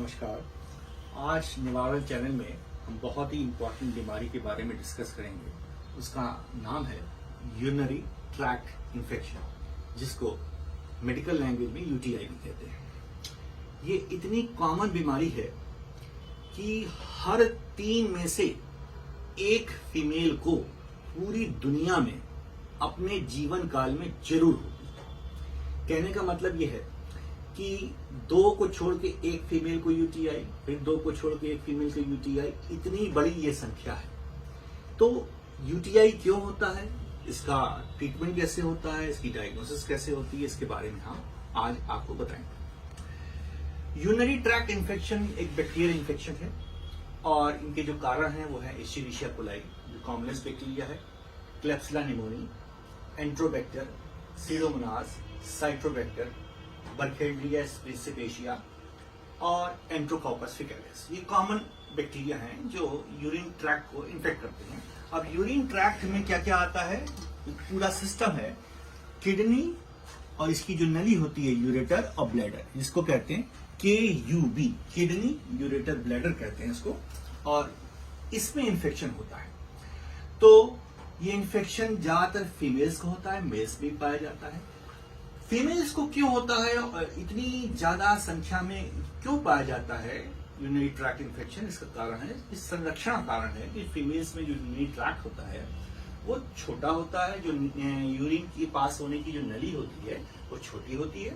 नमस्कार। आज निवारण चैनल में हम बहुत ही इम्पोर्टेंट बीमारी के बारे में डिस्कस करेंगे। उसका नाम है यूरिनरी ट्रैक्ट इन्फेक्शन, जिसको मेडिकल लैंग्वेज में यूटीआई भी कहते हैं। ये इतनी कॉमन बीमारी है कि हर 3 में से एक फीमेल को पूरी दुनिया में अपने जीवन काल में जरूर होगी। कहने का मतलब यह है कि 2 को छोड़ के एक फीमेल को यूटीआई, फिर 2 को छोड़ के एक फीमेल को यूटीआई, इतनी बड़ी ये संख्या है। तो यूटीआई क्यों होता है, इसका ट्रीटमेंट कैसे होता है, इसकी डायग्नोसिस कैसे होती है, इसके बारे में हम आज आपको बताएंगे। यूरिनरी ट्रैक्ट इन्फेक्शन एक बैक्टीरियल इन्फेक्शन है और इनके जो कारण हैं वो है एस्चेरिशिया कोलाई, जो कॉमनेस्ट बैक्टीरिया है, क्लेप्सिला निमोनी, एंट्रोबैक्टर, सीडोमोनास, साइट्रोबैक्टर, बर्खेलिया स्पेसिपेशिया और एंट्रोकॉकस फेकैलिस। ये कॉमन बैक्टीरिया हैं जो यूरिन ट्रैक्ट को इन्फेक्ट करते हैं। अब यूरिन ट्रैक्ट में क्या क्या आता है, पूरा सिस्टम है। किडनी और इसकी जो नली होती है यूरेटर और ब्लैडर, जिसको कहते हैं KUB, किडनी यूरेटर ब्लैडर कहते हैं इसको, और इसमें इन्फेक्शन होता है। तो ये इन्फेक्शन ज्यादातर फीमेल्स को होता है, मेल्स में पाया जाता है। फीमेल्स को क्यों होता है और इतनी ज्यादा संख्या में क्यों पाया जाता है यूरिनरी ट्रैक्ट इन्फेक्शन, इसका कारण है, इस संरक्षण कारण है कि फीमेल्स में जो यूरिनरी ट्रैक्ट होता है वो छोटा होता है। जो यूरिन के पास होने की जो नली होती है वो छोटी होती है,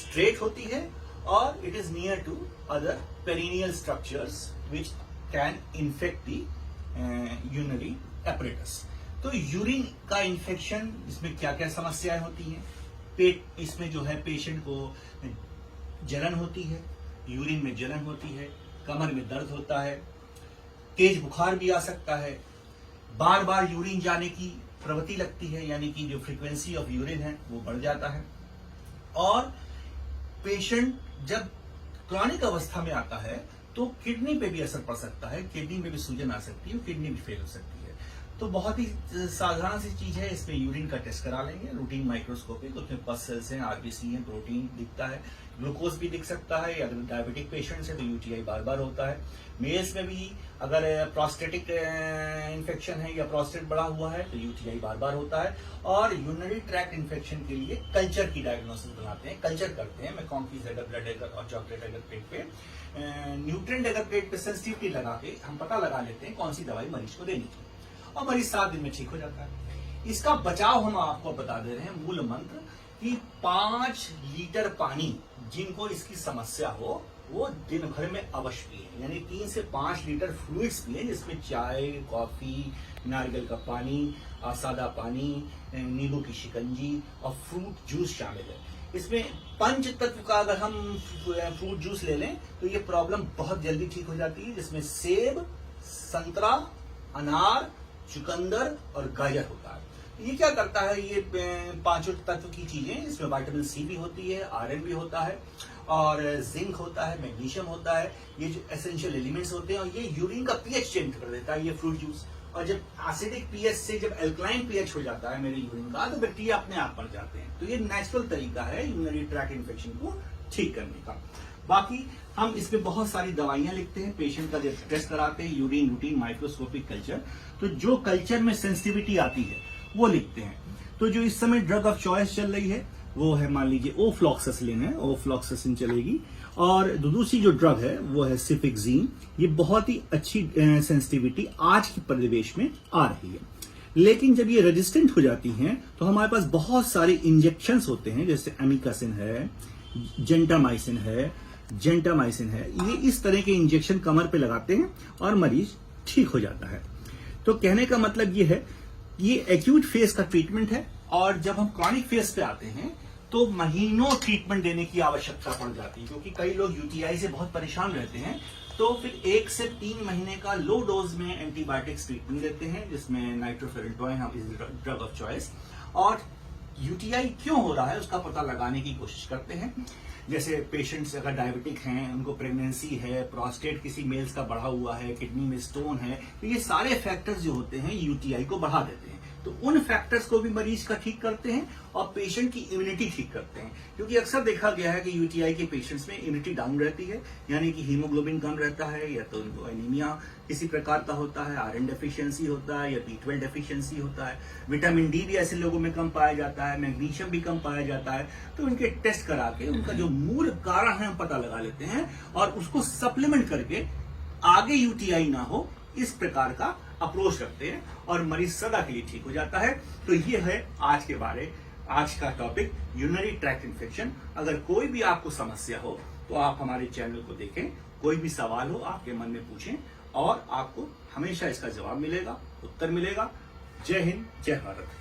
स्ट्रेट होती है, और it is near to other perineal structures which can infect the urinary apparatus. तो यूरिन का इन्फेक्शन, इसमें क्या क्या समस्याएं होती हैं। पेट, इसमें जो है पेशेंट को जलन होती है, यूरिन में जलन होती है, कमर में दर्द होता है, तेज बुखार भी आ सकता है, बार बार यूरिन जाने की प्रवृत्ति लगती है, यानी कि जो फ्रीक्वेंसी ऑफ यूरिन है वो बढ़ जाता है। और पेशेंट जब क्रॉनिक अवस्था में आता है तो किडनी पे भी असर पड़ सकता है, किडनी में भी सूजन आ सकती है, किडनी भी फेल हो सकती है। तो बहुत ही साधारण सी चीज है, इसमें यूरिन का टेस्ट करा लेंगे, रूटीन माइक्रोस्कोपिक, उसमें पस सेल्स हैं, आरबीसी हैं, प्रोटीन दिखता है, ग्लूकोज भी दिख सकता है। अगर डायबिटिक पेशेंट्स है तो यूटीआई बार बार होता है। मेल्स में भी अगर प्रोस्टेटिक इन्फेक्शन है या प्रोस्टेट बढ़ा हुआ है तो यूटीआई बार बार होता है। और यूरिनरी ट्रैक्ट इन्फेक्शन के लिए कल्चर की डायग्नोसिस बनाते हैं, कल्चर करते हैं। मैकॉन्कीज अगर, ब्लड अगर और चॉकलेट अगर पेट पे, न्यूट्रिएंट अगर पेट पे सेंसिटिविटी लगा के हम पता लगा लेते हैं कौन सी दवाई मरीज को देनी चाहिए, और मरीज 7 दिन में ठीक हो जाता है। इसका बचाव हम आपको बता दे रहे हैं, मूल मंत्र कि 5 लीटर पानी जिनको इसकी समस्या हो वो दिन भर में अवश्य पिए, यानी 3 से 5 लीटर फ्लूइड्स पिए, जिसमें चाय, कॉफी, नारियल का पानी, सादा पानी, नींबू की शिकंजी और फ्रूट जूस शामिल है। इसमें पंच तत्व का अगर हम फ्रूट जूस ले लें तो ये प्रॉब्लम बहुत जल्दी ठीक हो जाती है, जिसमें सेब, संतरा, अनार, चुकंदर और गाजर होता है। ये क्या करता है, ये 5 तत्व की चीजें, इसमें विटामिन सी भी होती है, आयरन भी होता है, और जिंक होता है, मैग्नीशियम होता है। ये जो एसेंशियल एलिमेंट्स होते हैं, और ये यूरिन का पीएच चेंज कर देता है ये फ्रूट जूस। और जब एसिडिक पीएच से जब एल्कलाइन पीएच हो जाता है मेरे यूरिन का, तो बैक्टीरिया अपने आप मर जाते हैं। तो ये नेचुरल तरीका है यूरिनरी ट्रैक्ट इन्फेक्शन को ठीक करने का। बाकी हम इसमें बहुत सारी दवाइयां लिखते हैं पेशेंट का जब टेस्ट कराते हैं, यूरिन, रूटीन, माइक्रोस्कोपिक कल्चर। तो जो कल्चर में सेंसिटिविटी आती है वो लिखते हैं। तो जो इस समय ड्रग ऑफ चॉइस चल रही है वो है, मान लीजिए ओफ्लॉक्सासिलिन है, ओफ्लॉक्सासिन चलेगी। और दूसरी जो ड्रग है वो है सिफिक्जीन। ये बहुत ही अच्छी सेंसिटिविटी आज के परिवेश में आ रही है। लेकिन जब ये रेजिस्टेंट हो जाती हैं तो हमारे पास बहुत सारे इंजेक्शंस होते हैं, जैसे एमिकासिन है, जेंटामाइसिन है। ये इस तरह के इंजेक्शन कमर पे लगाते हैं और मरीज ठीक हो जाता है। तो कहने का मतलब ये है, ये एक्यूट फेज का ट्रीटमेंट है, और जब हम क्रॉनिक फेज पे आते हैं तो महीनों ट्रीटमेंट देने की आवश्यकता पड़ जाती है, क्योंकि कई लोग यूटीआई से बहुत परेशान रहते हैं। तो फिर 1 से 3 महीने का लो डोज में एंटीबायोटिक्स ट्रीटमेंट देते हैं, जिसमें नाइट्रोफेरेंटोइन हम इज ड्रग ऑफ चॉइस। और यूटीआई क्यों हो रहा है उसका पता लगाने की कोशिश करते हैं। जैसे पेशेंट्स अगर डायबिटिक हैं, उनको प्रेगनेंसी है, प्रोस्टेट किसी मेल्स का बढ़ा हुआ है, किडनी में स्टोन है, तो ये सारे फैक्टर्स जो होते हैं यूटीआई को बढ़ा देते हैं। तो उन फैक्टर्स को भी मरीज का ठीक करते हैं और पेशेंट की इम्यूनिटी ठीक करते हैं। क्योंकि अक्सर देखा गया है कि यूटीआई के पेशेंट्स में इम्यूनिटी डाउन रहती है, यानी कि हीमोग्लोबिन कम रहता है, या तो उनको एनीमिया किसी प्रकार का होता है, आयरन डेफिशिएंसी होता है, या B12 डेफिशिएंसी होता है, विटामिन डी भी ऐसे लोगों में कम पाया जाता है, मैग्नीशियम भी कम पाया जाता है। तो इनके टेस्ट करा के उनका जो मूल कारण है हम पता लगा लेते हैं और उसको सप्लीमेंट करके आगे यूटीआई ना हो इस प्रकार का अप्रोच रखते हैं और मरीज सदा के लिए ठीक हो जाता है। तो ये है आज का टॉपिक, यूरिनरी ट्रैक्ट इन्फेक्शन। अगर कोई भी आपको समस्या हो तो आप हमारे चैनल को देखें, कोई भी सवाल हो आपके मन में पूछें और आपको हमेशा इसका जवाब मिलेगा, उत्तर मिलेगा। जय हिंद, जय भारत।